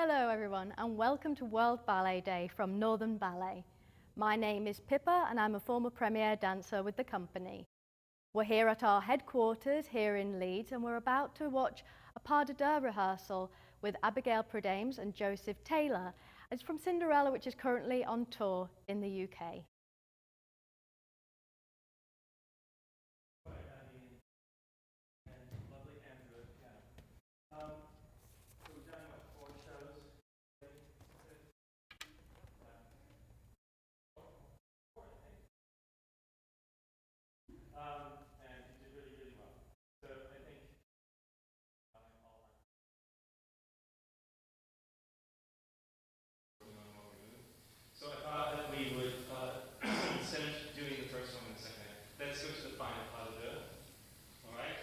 Hello everyone and welcome to World Ballet Day from Northern Ballet. My name is Pippa and I'm a former premiere dancer with the company. We're here at our headquarters here in Leeds and we're about to watch a pas de deux rehearsal with Abigail Predames and Joseph Taylor. It's from Cinderella, which is currently on tour in the UK. So I thought that we would, instead of doing the first one in a second, let's go to the final pas de deux. All right?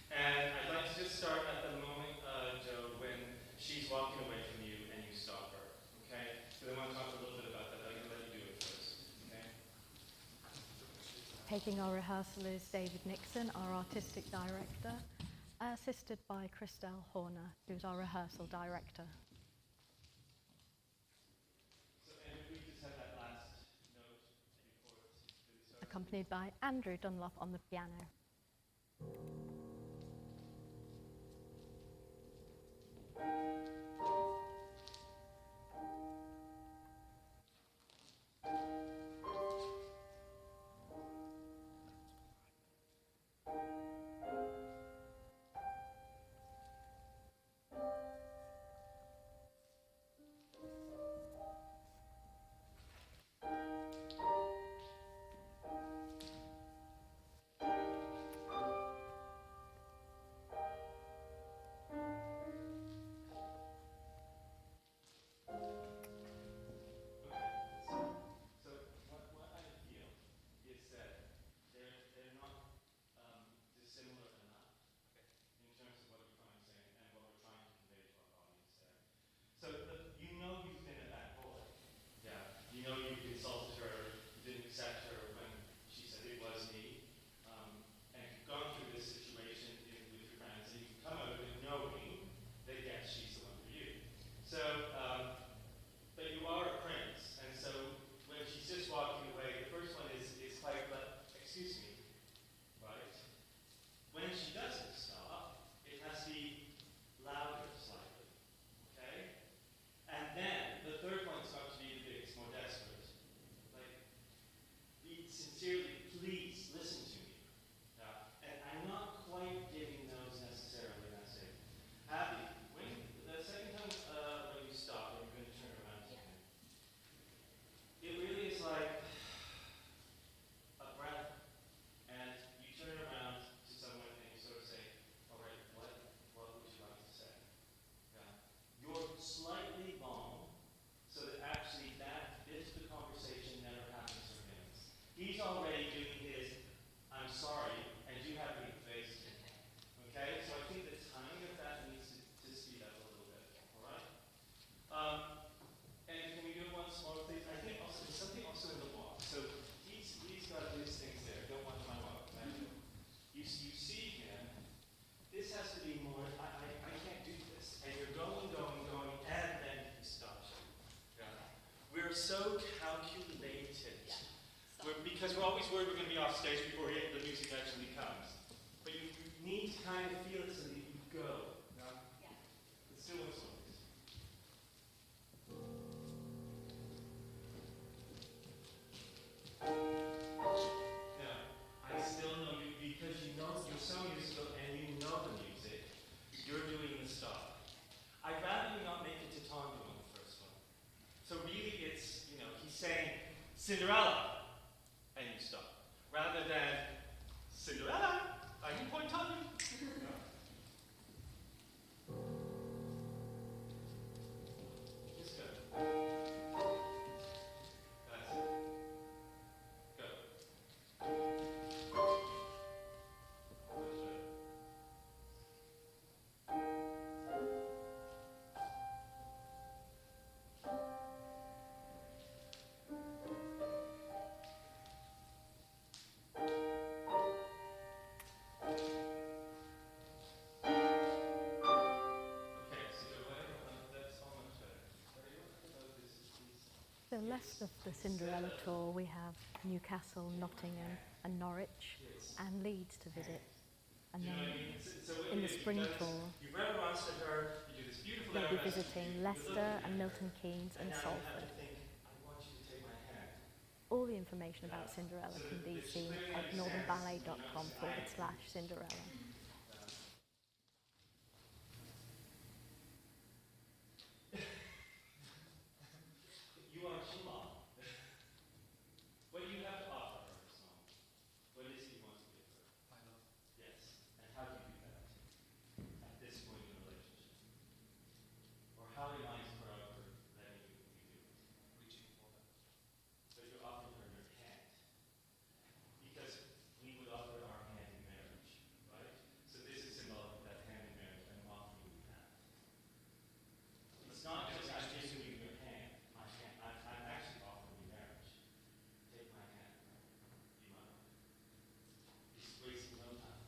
And I'd like to just start at the moment, Joe, when she's walking away from you and you stop her. Okay? So I want to talk a little bit about that, but I'm going to let you do it first. Okay? Taking our rehearsal is David Nixon, our artistic director, assisted by Christelle Horner, who's our rehearsal director. Accompanied by Andrew Dunlop on the piano. He's already doing his, I'm sorry, and you haven't even faced it. Okay? So I think the timing of that needs to speed up a little bit. All right? And can we do it once more, please? I think also there's something also in the walk. So he's got his things there. Don't watch my walk. You see him. This has to be more, I can't do this. And you're going, and then he stops you. Yeah. We're so calculated. Because we're always worried we're going to be off stage before the music actually comes. But you need to kind of feel it so that you go. Yeah? Let's do this one, please. Now, I still know you because you know you're so musical and you know the music. You're doing the stop. I'd rather you not make it to tango on the first one. So really it's, he's saying, Cinderella. And you stop. Rather than Cinderella, I'm point time. Just go. That's it. Go. So left of the Cinderella tour, we have Newcastle, Nottingham and Norwich and Leeds to visit. And then in the spring tour, they'll be visiting Leicester and Milton Keynes and Salford. All the information about Cinderella can be seen at northernballet.com/Cinderella. You are Shimon. What do you have to offer her, Simone? What is it you want to give her? My love. Yes. And how do you do that at this point in the relationship? Or how reminds her of her letting you do it? Reaching for that. But you're offering her your hand. Because we would offer our hand in marriage, right? So this is symbolic of that hand in marriage. I'm offering you that. It's not just I'm giving you your hand. I'm actually offering you marriage. Take my hand. Be my wife. It's wasting no time.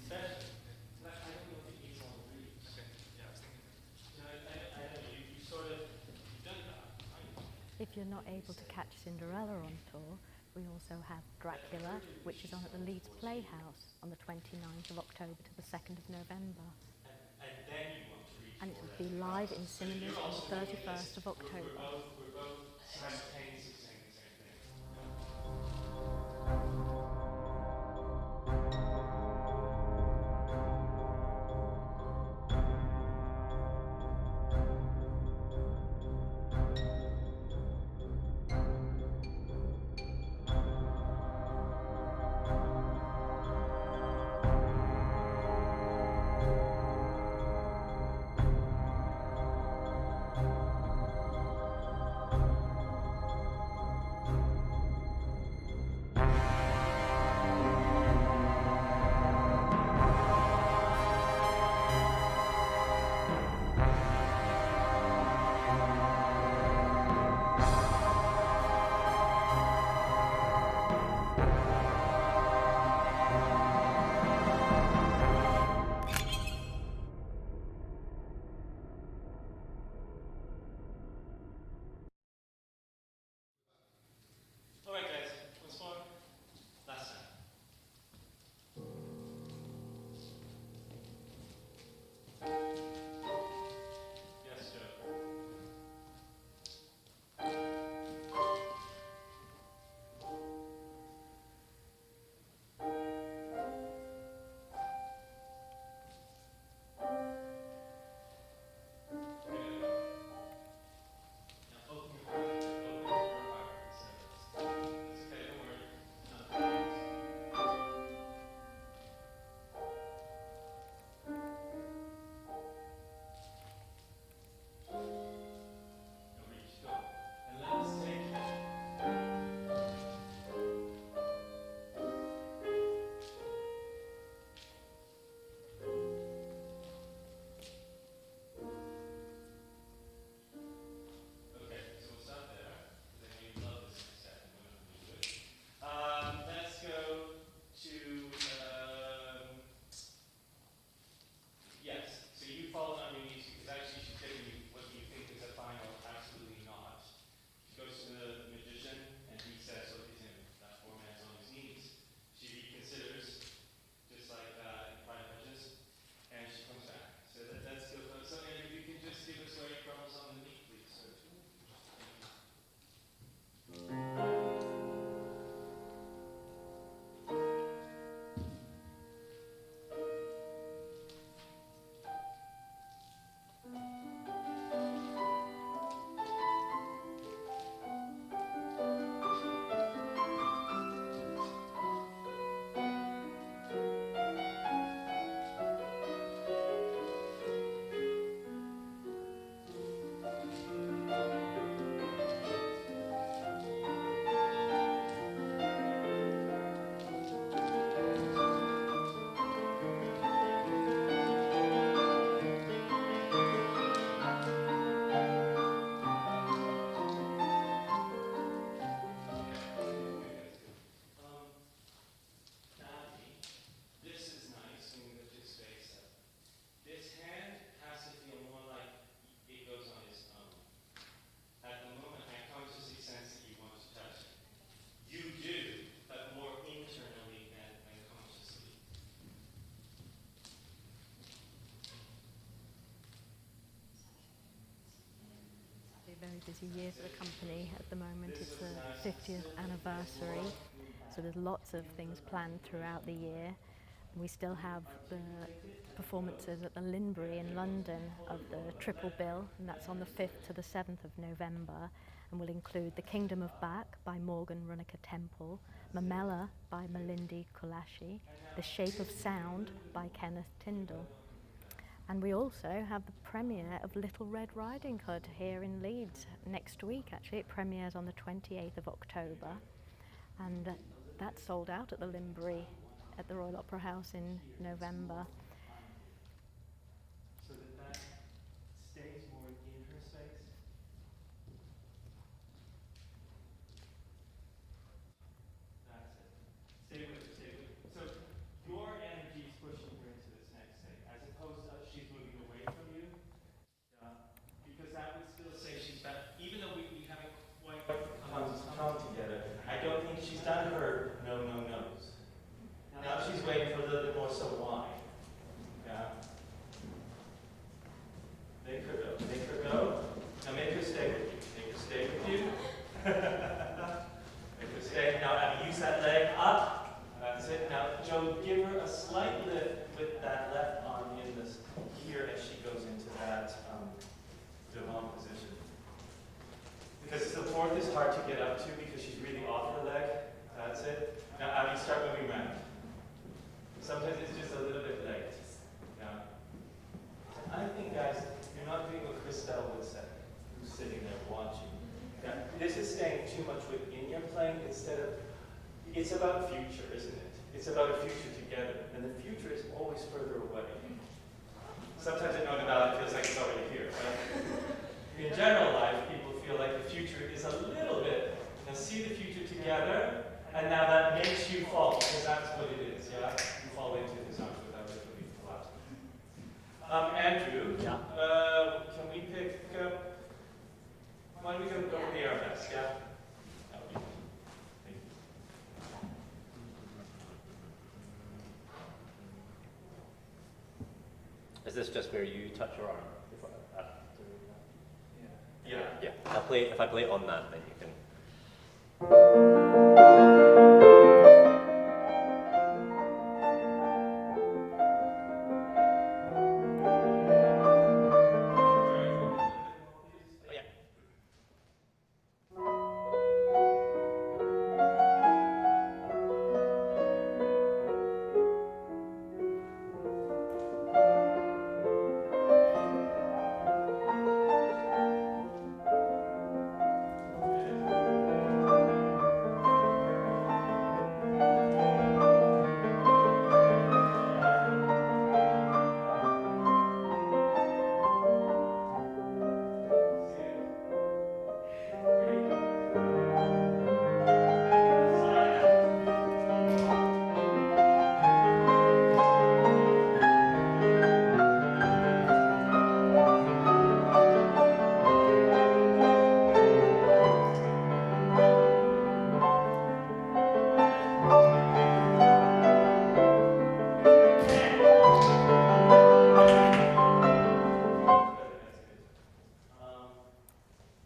Especially, I don't know if it needs all the reads. Okay. Yeah, I was thinking that. I know, you sort of, you've done that. I know. If you're not able to catch Cinderella on tour, we also have Dracula, which is on at the Leeds Playhouse on the 29th of October to the 2nd of November. And then you want to reach And it for will that be live in process. cinemas You're on also the doing 31st this. of October. We're both simultaneously saying the same thing. busy year for the company at the moment. It's the 50th anniversary, so there's lots of things planned throughout the year. We still have the performances at the Linbury in London of the Triple Bill, and that's on the 5th to the 7th of November, and will include The Kingdom of Bach by Morgan Runneker Temple, Mamela by Malindi Kulashi, The Shape of Sound by Kenneth Tyndall. And we also have the premiere of Little Red Riding Hood here in Leeds next week. Actually, it premieres on the 28th of October, and that's sold out at the Linbury at the Royal Opera House in November. So that stays more in her space. That's it. Stay with it, stay with it. So your energy is pushing her into this next thing, as opposed to she's moving away from you. Because that would still say she's back, even though we haven't quite come together. I don't think she's done her no, no, no's. Now she's waiting for a little bit more, so why? Yeah. Make her go. Make her go. Now make her stay with you. Make her stay with you. Make her stay. Now use that leg up. That's it. Now Joe, give her a slight lift with that left arm in this here as she goes into that devant position. Because the fourth is hard to get up to because she's really off her leg. That's it. Now Abby, start moving around. Sometimes it's just a little bit late. Yeah. I think, guys, you're not doing what Christelle would say, who's sitting there watching. Yeah. This is staying too much within your playing instead of, it's about future, isn't it? It's about a future together, and the future is always further away. Sometimes I know the ballet feels like it's already here, right? In general life, people feel like the future is a little bit, see the future together, and now that makes you fall, because that's what it is, yeah? You fall into his arms without it really collapsing. Andrew, Yeah. Can we pick, why don't we go with the arabesque, yeah? That would be good. Thank you. Is this just where you touch your arm? Yeah. Yeah. If I play on that, then you can.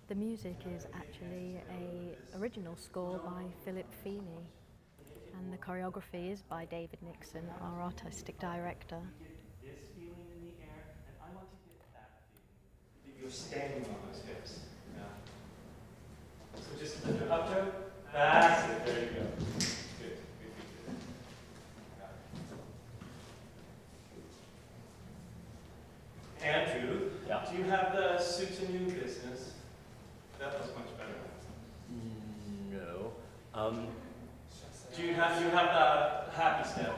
The music is actually an original score by Philip Feeney, and the choreography is by David Nixon, our artistic director. This feeling in the air, and I want to get that feeling. You're standing on those hips. Yeah. So just lift her up, Joe. That's it. There you go. Good. Andrew, Yeah. do you have the soutenu business? That was much better. No. Do you have the happy step?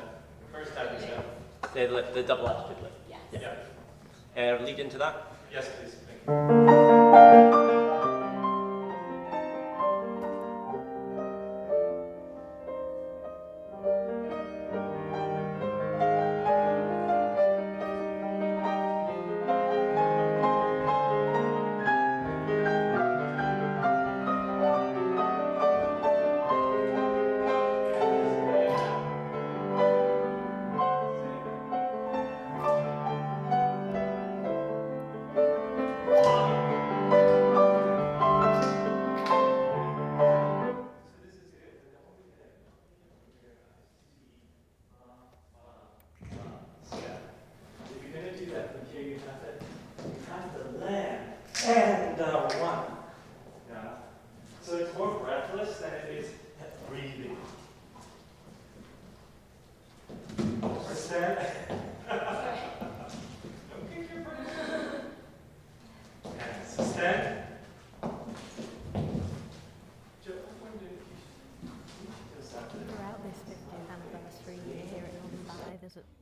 First happy step. The double attitude lift. Yeah. Lead into that. Yes, please. Thank you.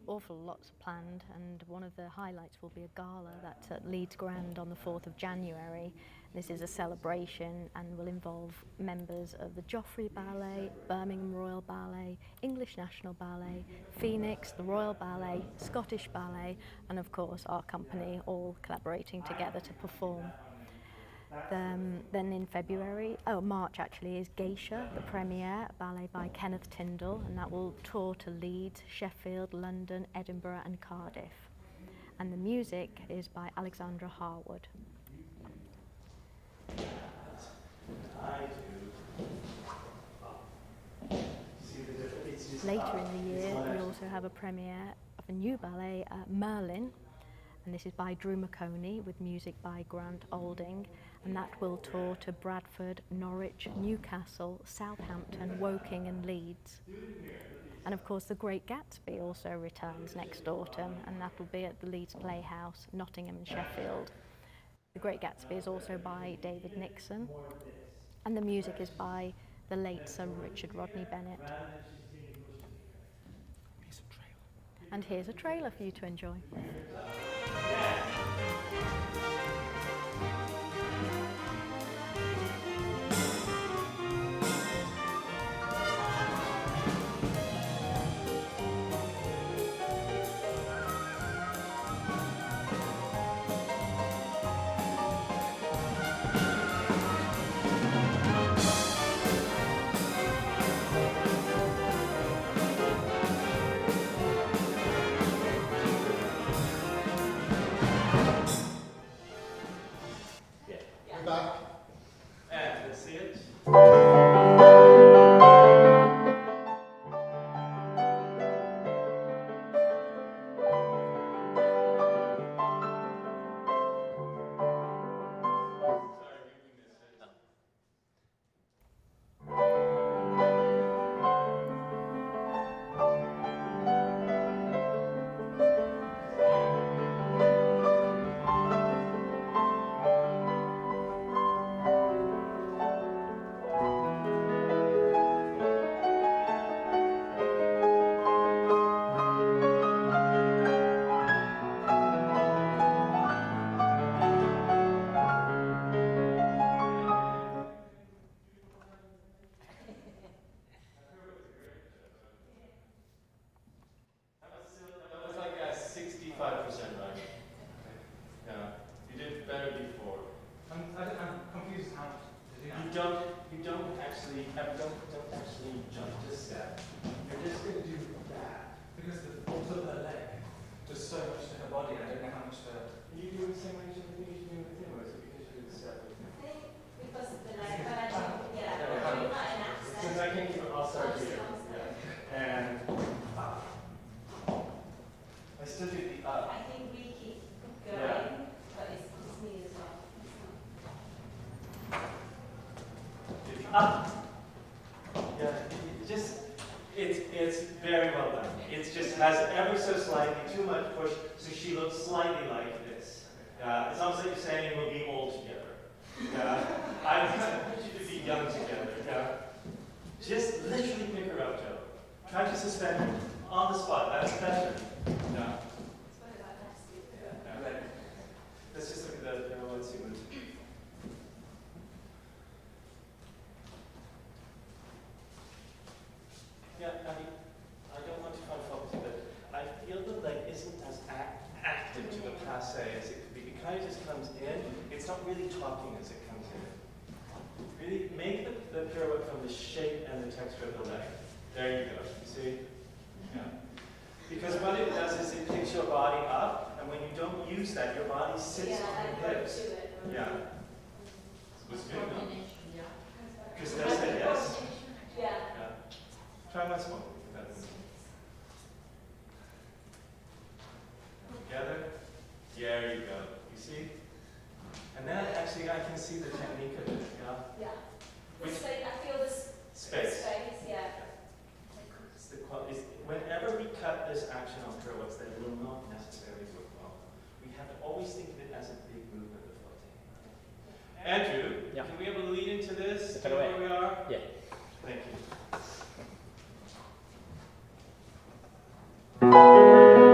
awful lots planned, and one of the highlights will be a gala that's at Leeds Grand on the 4th of January. This is a celebration and will involve members of the Joffrey Ballet, Birmingham Royal Ballet, English National Ballet, Phoenix, the Royal Ballet, Scottish Ballet, and of course our company, all collaborating together to perform. Then in March actually, is Geisha, the premiere, a ballet by Kenneth Tyndall, and that will tour to Leeds, Sheffield, London, Edinburgh and Cardiff. And the music is by Alexandra Harwood. Later in the year, we also have a premiere of a new ballet, Merlin, and this is by Drew McConey with music by Grant Olding, and that will tour to Bradford, Norwich, Newcastle, Southampton, Woking and Leeds. And of course The Great Gatsby also returns next autumn, and that will be at the Leeds Playhouse, Nottingham and Sheffield. The Great Gatsby is also by David Nixon, and the music is by the late Sir Richard Rodney Bennett. And here's a trailer for you to enjoy. Don't actually jump to step. You're just going to do that. Because the force of her leg does so much to her body, I don't know how much to... Are you doing the same way you should be doing with him, or is it because you did the step with him? Because of the leg, but I think, yeah, Since I can't keep it, I'll start here. Yeah. And up. I still do the up. I think we keep going, but it's me as well. Up. Yeah, it's very well done. It just has ever so slightly too much push, so she looks slightly like this. It's almost like you're saying we'll be old together. I want you to be young together. Just literally pick her up, Joe. Try to suspend her on the spot. That's better. Let's just look at the one sequence. Yeah, I don't want to try to focus, but I feel the leg isn't as active to the passe as it could be. It kind of just comes in. It's not really talking as it comes in. Really make the pirouette from the shape and the texture of the leg. There you go. You see? Yeah. Because what it does is it picks your body up, and when you don't use that, your body sits on your hips. Yeah. Was good, no? Because they said yes. Yeah. Try once more. Together. There you go. You see? And then actually I can see the technique of it. Yeah. Which I feel this space. Yeah. Whenever we cut this action on pirouettes, that will not necessarily work well. We have to always think of it as a big movement of floating. Andrew, can we have a lead into this? Do you know where we are? Yeah. Thank you.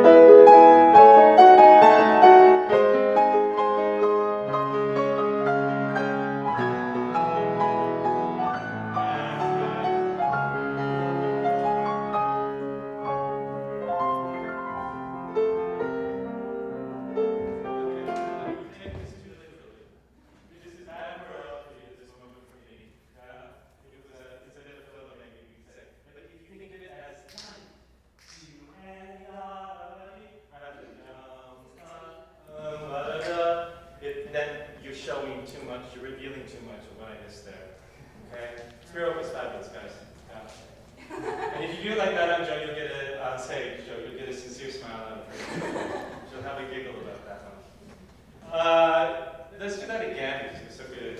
what I missed there. Okay? Spirit was fabulous, guys. Yeah. And if you do it like that on Joe, you'll get a, on stage, Joe, you'll get a sincere smile out of her. She'll have a giggle about that one. Let's do that again, because it was so good.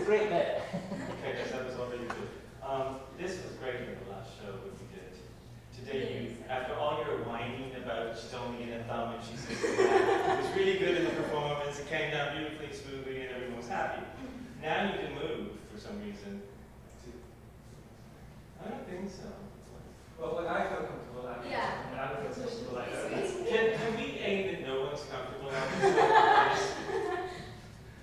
Great bit. Okay, guys, that was already good. This was great in the last show that we did. Today, you, after all your whining about she's only in a thumb and she's this and that, it was really good in the performance. It came down beautifully, smoothly, and everyone was happy. Now you can move for some reason. I don't think so. Well, when I feel comfortable, I don't feel comfortable. Can we aim that no one's comfortable on this?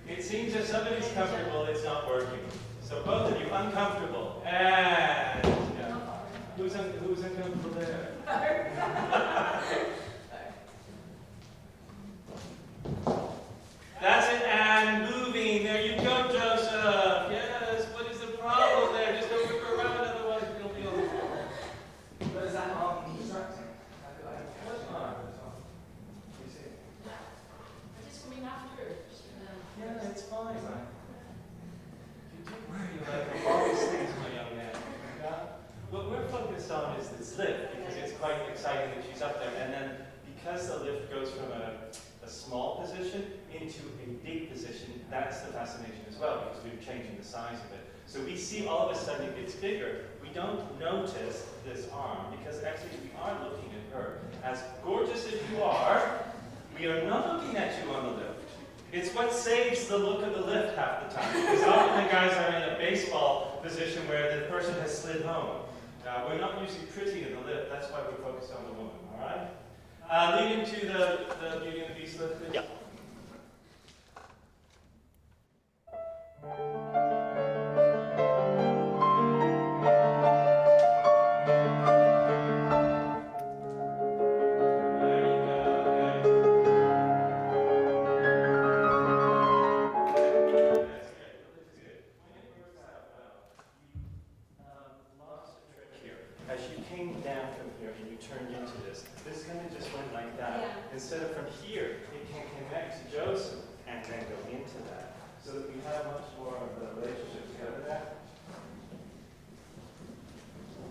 It seems if somebody's comfortable, it's not working. So both of you uncomfortable. And who's uncomfortable there? That's it, and moving. There you go, Joseph. Yes, what is the problem there? Just don't whip around, otherwise you'll be on the floor. But is that arm distracting? I feel like What's on? you see. Just coming after. Yeah, it's fine. You do worry about all these things, my young man. Yeah? What we're focused on is this lift, because it's quite exciting that she's up there. And then because the lift goes from a small position into a big position, that's the fascination as well, because we're changing the size of it. So we see all of a sudden it gets bigger. We don't notice this arm, because actually we are looking at her. As gorgeous as you are, we are not looking at you on the lift. It's what saves the look of the lift half the time, because often the guys are in a baseball position where the person has slid home. We're not usually pretty in the lift, that's why we're focused on the woman, all right? Lead into the Beauty and the Beast lift, please. Yeah. There you go, okay. That's good, the lift is good. And it works out well. You lost a trick here. As you came down from here and you turned into this kind of just went like that. Yeah. Instead of from here, it can connect to Joseph and then go into that. So that we have much more of the relationship together there.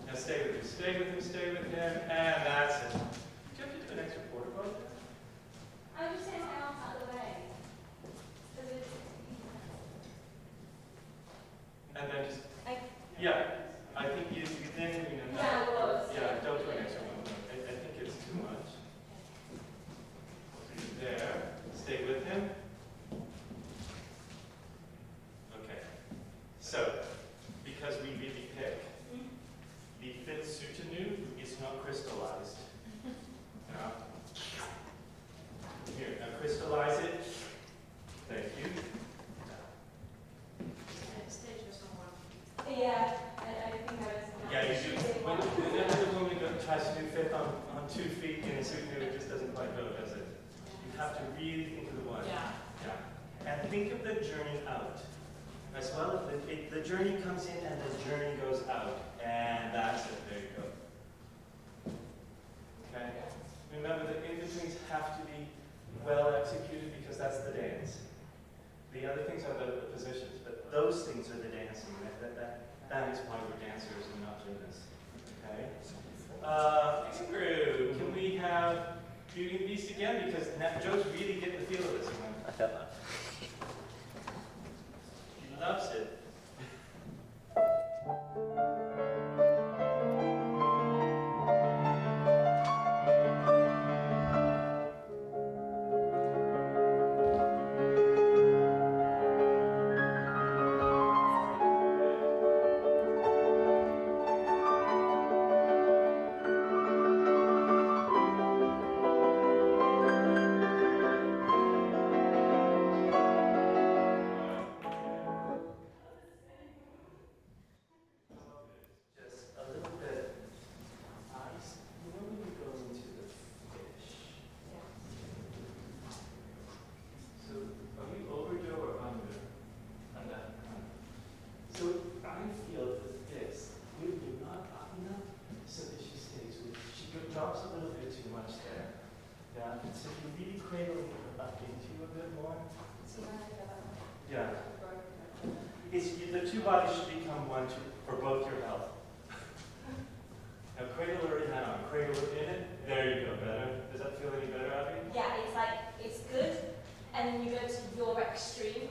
Now stay with him, stay with him, stay with him, and that's it. Do you have to do an extra quarter boat there? I'm just saying my arms out of the way. And then just, I, yeah, I think you didn't, Yeah, it was. Yeah, don't do an extra one. I think it's too much. There, stay with him. Okay, so, because we really pick, the fifth soutenu is not crystallized. Yeah. Here, now crystallize it. Thank you. yeah, I think I was. Yeah, you do. Whenever the woman tries to do fifth on 2 feet in a soutenu, it just doesn't quite go, does it? You have to really think of the one. Yeah. And think of the journey out. As well as the journey comes in and the journey goes out. And that's it. There you go. Okay? Remember that in-betweens have to be well executed because that's the dance. The other things are the positions, but those things are the dancing. That is why we're dancers and not gymnasts. Okay? Andrew, can we have Beauty and the Beast again? Because Joe's really getting the feel of this one. I felt that. He loves it. too much there. Yeah, so if you really cradle it up into you a bit more. Yeah. The two bodies should become one for both your health. Now cradle her in that arm. Cradle it in it. There you go. Better. Does that feel any better, Abby? Yeah, it's like, it's good, and then you go to your extreme.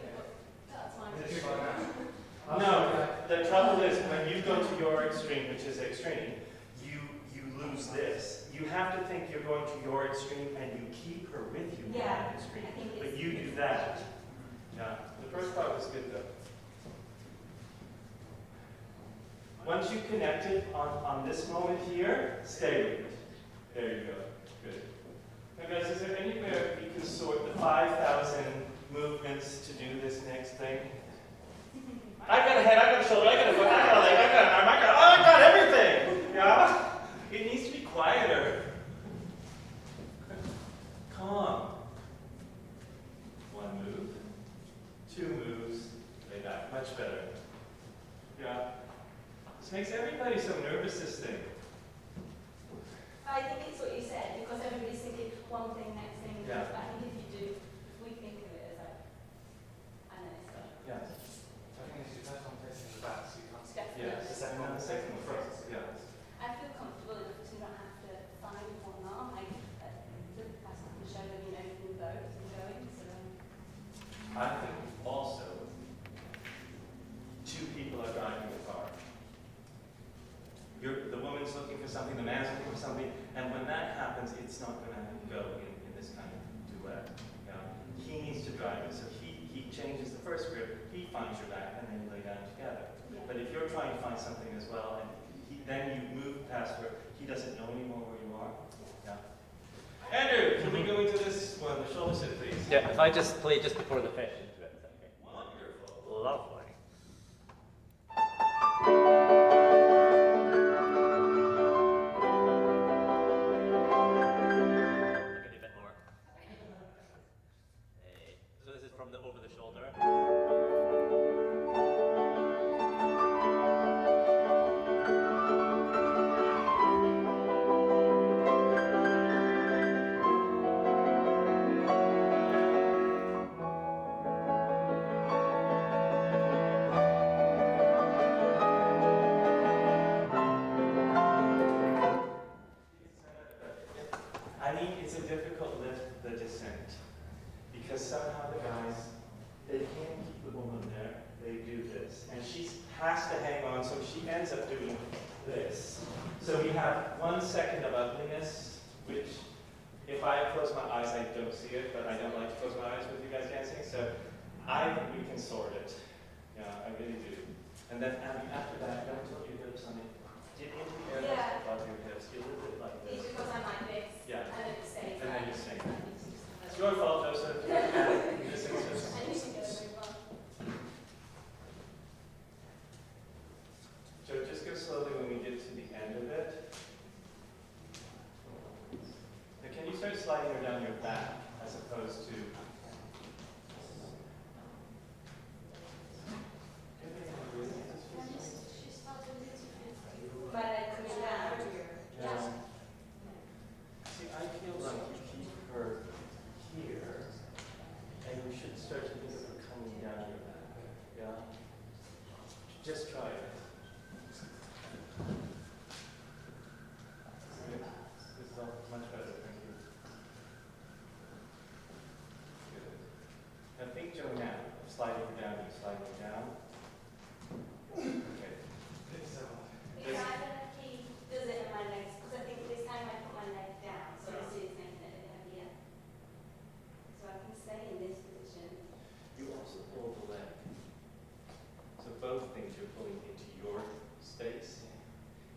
That's my Is it extreme. No, the trouble is when you go to your extreme, which is extreme, you lose this. You have to think you're going to your extreme and you keep her with you in Yeah, that extreme. I think it's But you do that. Yeah. The first part was good though. Once you've connected on this moment here, stay with it. There you go. Good. Now guys, is there anywhere you can sort the 5,000 movements to do this next thing? I got a head, I got a shoulder, I got a foot, I got a leg, I got an arm, I got everything! Yeah? It needs to be quieter. Calm. One move, two moves, lay back. Much better. Yeah. This makes everybody so nervous, this thing. I think it's what you said, because everybody's thinking one thing, next thing. Yeah. I think if you do, if we think of it as like, I know it's not. Yeah. I think it's the first one facing the back, so you can't see. Definitely. Yeah. The second one, The second one first. Yeah. I feel comfortable enough to not have to find one arm. Like, the person can show them, you know, you can both and going. So, I think also two people are driving the car. The woman's looking for something, the man's looking for something, and when that happens, it's not going to go in this kind of duet. Yeah. He needs to drive it, so he changes the first grip, he finds your back, and then you lay down together. yeah. But if you're trying to find something as well, and then you move past where he doesn't know anymore where you are. Yeah. Andrew, can we go into this one, the shoulder sit, please? Yeah, if I just play just before the fish into it, is that okay? Wonderful. Lovely. I'm gonna do a bit more. So this is from the over the shoulder. I mean, it's a difficult lift, the descent, because somehow the guys, they can't keep the woman there. They do this, and she has to hang on, so she ends up doing this. So we have 1 second of ugliness, which, if I close my eyes, I don't see it, but I don't like to close my eyes with you guys dancing, so I think we can sort it. Yeah, I really do. And then after that, don't tilt your hips on it. Get into the air Yeah. above your hips. Get a little bit like It's this. because I'm like this. Yeah. And then it stays. And then you sing. It's It's your fault, Joseph. In this instance. I used to go very well. Joe, just go slowly when we get to the end of it. Now, can you start sliding her down your back as opposed to... My leg coming down. Yeah. See, I feel like you keep her here, and you should start to think of her coming down your back. Yeah? Just try it. This is all much better, thank you. Good. Now think, Joe, now. Sliding her down, you sliding her down. Okay. Yeah, I don't know if he does it in my legs, because I think this time I put my leg down, so obviously it's making it a bit heavier. So I can stay in this position. You also pull the leg. So both things you're pulling into your space.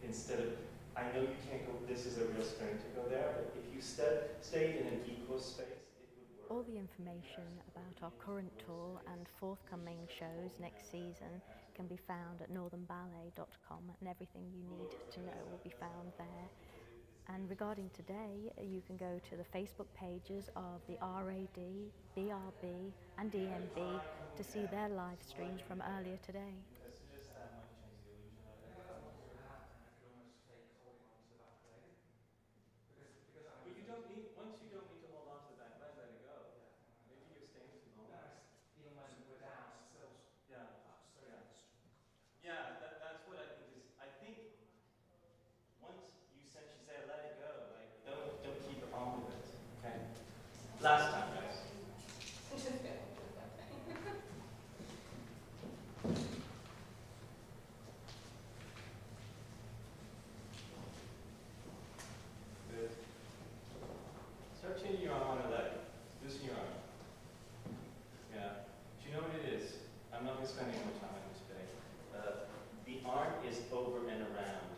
Instead of, I know you can't go, this is a real strength to go there, but if you stayed in an equal space, it would work. All the information about our current tour and forthcoming shows next season can be found at northernballet.com, and everything you need to know will be found there. And regarding today, you can go to the Facebook pages of the RAD, BRB and DMB to see their live streams from earlier today. I could almost fake hold on to that leg. Because I'm once you don't need to hold on to the back leg, let it go. Yeah. Maybe you're staying too long. Nice. Even when we're down, still Yeah. up. So Yeah, that's what I think is, I think once you sense she's there, let it go. Like, don't keep on with it. Okay? Last time, guys. Good. Start changing your arm on the leg. Loosen your arm. Yeah. Do you know what it is? I'm not going to spend any more time on this today. The arm is over and around.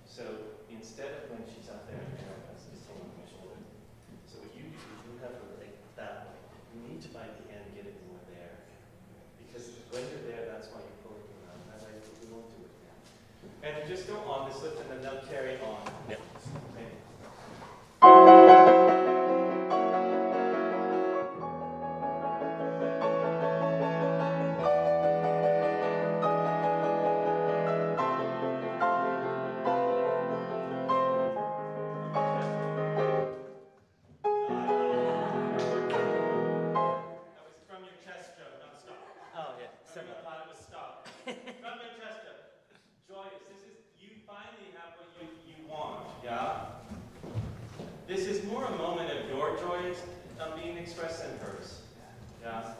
So instead of when she's up there, that's just hanging on my shoulder. So what you do is you have her leg that way. You need to by the end get it more there. Because when you're there, that's why you're pulling around. Otherwise, we won't do it now. And you just go on this lift and then they'll carry on. Yeah. Okay. That was from your chest, Joe, not stop. Oh, yeah. From your thought it was stop. From your chest, Joe. Joyous, this is, you finally have what you want, yeah? This is more a moment of your joy being expressed than hers, yeah?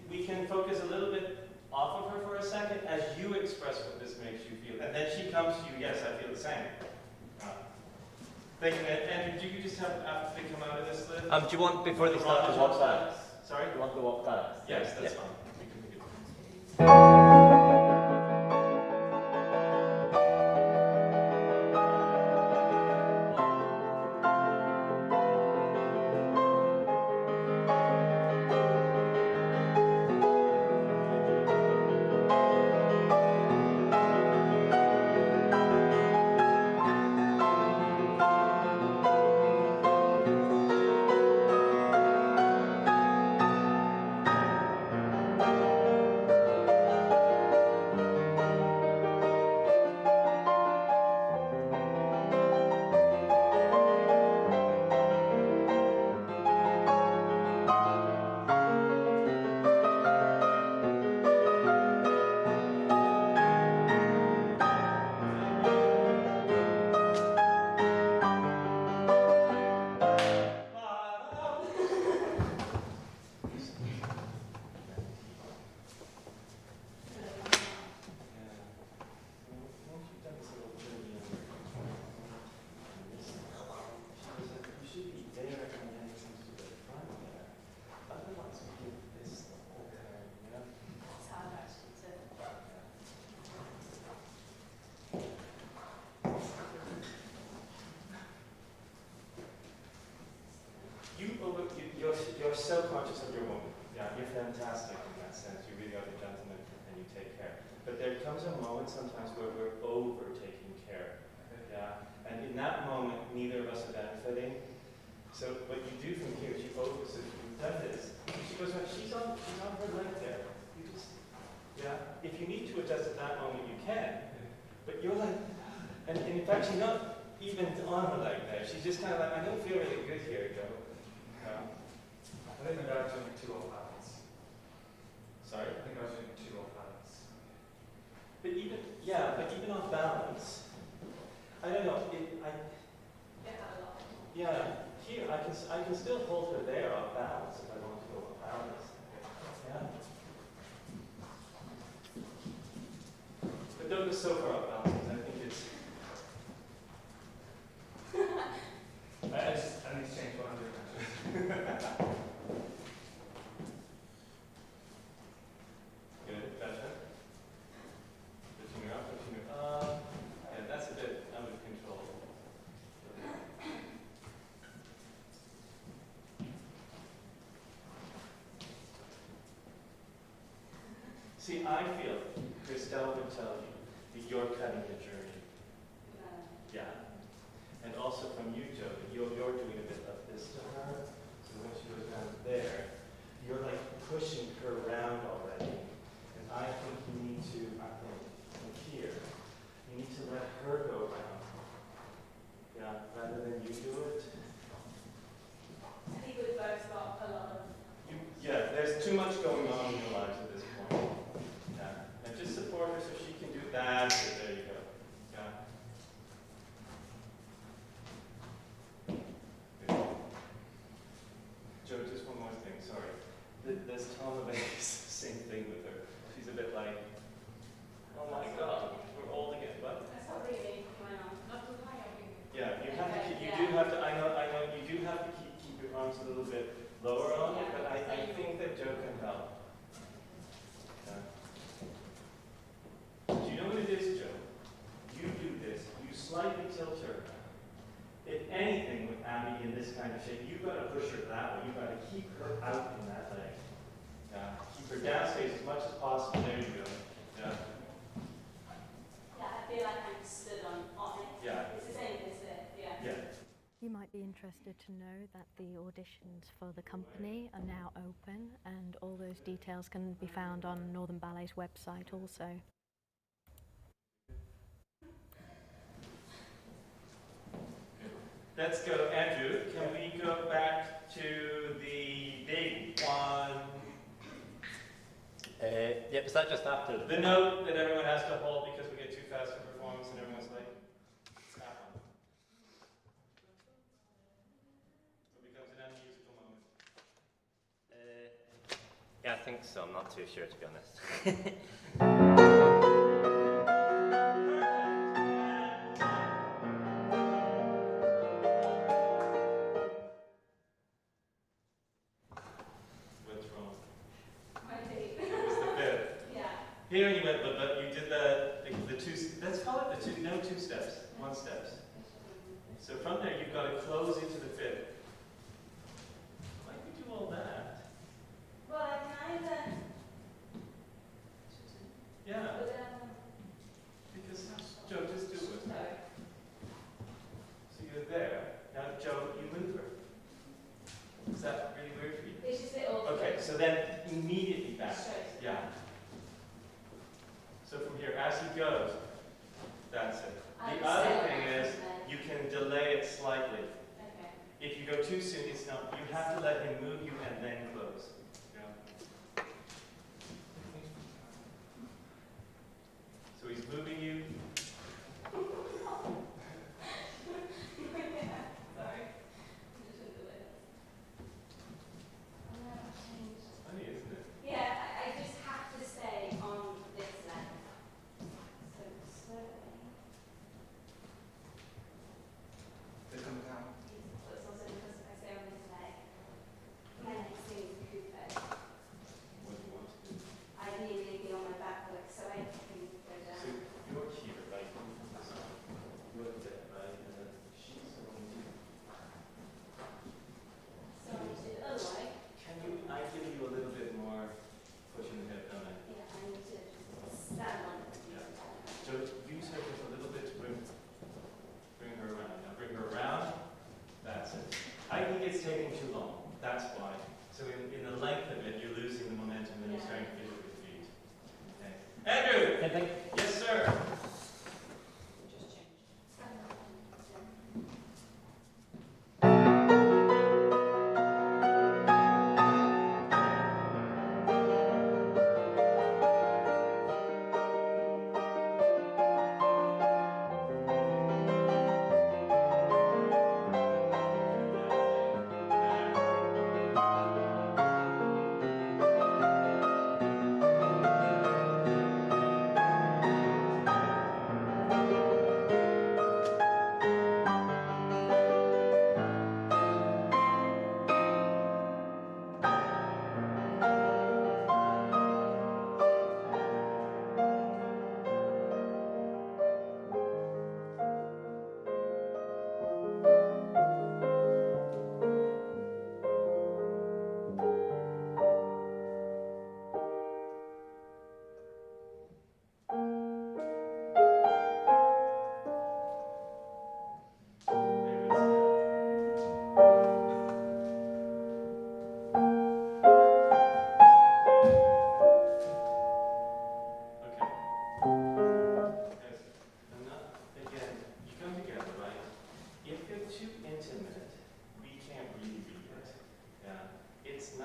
We can focus a little bit off of her for a second as you express what this makes you feel. And then she comes to you, yes, I feel the same. Thank you, and do you just have, after they come out of this lift? Do you want, before they start, to walk back? Sorry? You want to walk back? Yes, that's Yeah. fine. We can. You're so conscious of your woman. Yeah, you're fantastic in that sense. You really are the gentleman and you take care. But there comes a moment sometimes where we're over taking care. Yeah, and in that moment, neither of us are benefiting. So what you do from here is you focus. If you've done this, she goes, she's on her leg there. You just, yeah. If you need to adjust at that moment, you can. But you're like, and in fact, she's not even on her leg there. She's just kind of like, I don't feel really good here, Joe. I think I was doing 2 off balance. Sorry? I think I was doing 2 off balance. But even off balance, I don't know. Here I can still hold her there off balance if I want to go off balance. Yeah. But don't go so far off balance because I think it's. I need to change what I'm doing actually. Good, better. Lifting her up. Yeah, that's a bit out of control. See, I feel Christelle would tell you that you're cutting the journey. Yeah. And also from you, Joe, that you're doing a bit of this to her. So when she goes down there, you're like pushing her around already. And I think you need to, from here, you need to let her go around. Yeah, rather than little bit lower on it, but I think that Joe can help. Do you know what it is, Joe? You do this, you slightly tilt her. If anything with Abby in this kind of shape, you've got to push her that way. You've got to keep her out in that leg. Yeah. Keep her downstage as much as possible. There you go. Yeah. Yeah, I feel like I'm stood on it. Yeah. It's the same as it, yeah. Yeah. You might be interested to know that the auditions for the company are now open, and all those details can be found on Northern Ballet's website also. Let's go, Andrew. Can we go back to the big one? Yep, is that just after The note that everyone has to hold because we get too fast for performance and everyone's late? It's that one. It becomes an unmusical moment. Yeah, I think so. I'm not too sure, to be honest. What's wrong? My feet. It was the fifth. Yeah. Here you went, but you did the two, let's call it the two, no 2 steps, 1 steps. So from there you've got to close into the fifth. Why do you do all that? Well, I kind of. Yeah, But, because Joe, just do it. sorry. So you're there. Now, Joe, you move her. Is that really weird for you? It's just a bit awkward. Okay, so then immediately back. Straight. Yeah. So from here, as he goes, that's it. The other thing is, you can delay it slightly. Okay. If you go too soon, it's not. You have to let him move you and then close. Yeah. So he's moving you. Sorry. I'm just gonna do it. Oh, no, I've changed. Funny, isn't it? Yeah, I just have to stay on this leg. So slowly. They come down. It's also because I stay on this leg. My next thing is coupe. What do you want to do? I nearly be on my back leg, so I can go down. So you're here, right? You're there, right? And then she's going to. So I need to do the other way. Can you? I give you a little bit more push in the hip, don't I? Yeah, I need to stand on it. Yeah. So use her just a little bit to bring her around. Now bring her around. That's it. I think it's taking too long. That's why. So in the length of it, you're losing the momentum and you're starting to feel it with your feet. Okay. Andrew! Anything? Yes, sir. Just change. Stand on it.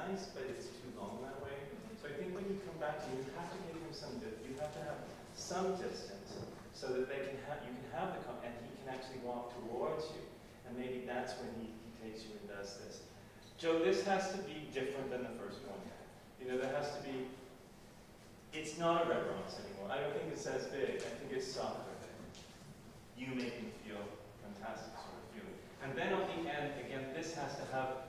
nice, but it's too long that way. So I think when you come back to you have to give him you have to have some distance so that they can you can have the and he can actually walk towards you. And maybe that's when he takes you and does this. Joe, this has to be different than the first one. You know, there has to be, it's not a reverence anymore. I don't think it's as big. I think it's softer. You make me feel fantastic sort of feeling. And then on the end, again, this has to have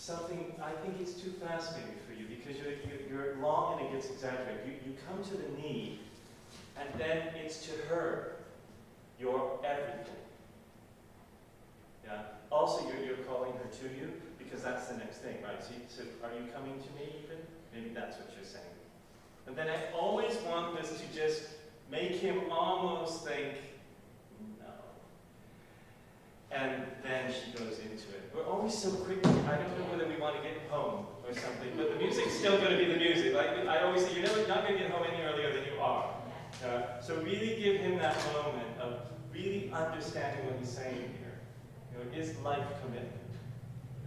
something, I think it's too fast maybe for you, because you're long and it gets exaggerated. You come to the knee, and then it's to her, your everything. Yeah. Also, you're calling her to you, because that's the next thing, right? So are you coming to me even? Maybe that's what you're saying. And then I always want this to just make him almost think, no. And then she goes into it. We're always so quick. I don't know whether we want to get home or something, but the music's still going to be the music. Like I always say, you're never not going to get home any earlier than you are. So really give him that moment of really understanding what he's saying here. You know, is life commitment?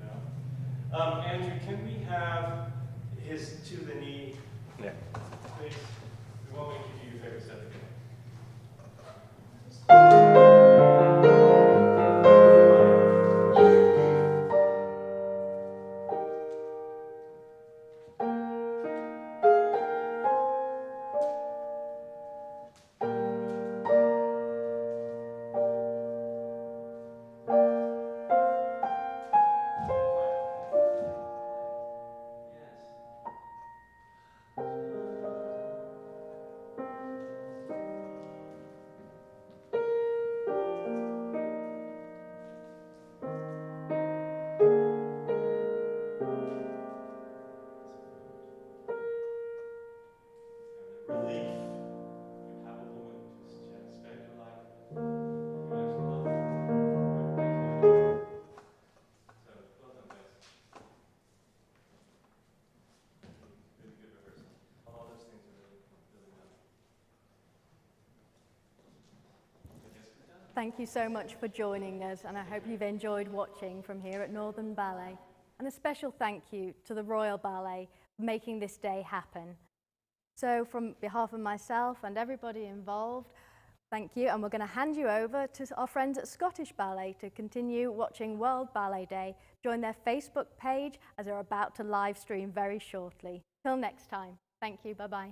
You know? Andrew, can we have his to the knee, Yeah. please? We won't make you do your favorite stuff again. Thank you so much for joining us, and I hope you've enjoyed watching from here at Northern Ballet. And a special thank you to the Royal Ballet for making this day happen. So from behalf of myself and everybody involved, thank you, and we're going to hand you over to our friends at Scottish Ballet to continue watching World Ballet Day. Join their Facebook page as they're about to live stream very shortly. Till next time, thank you, bye-bye.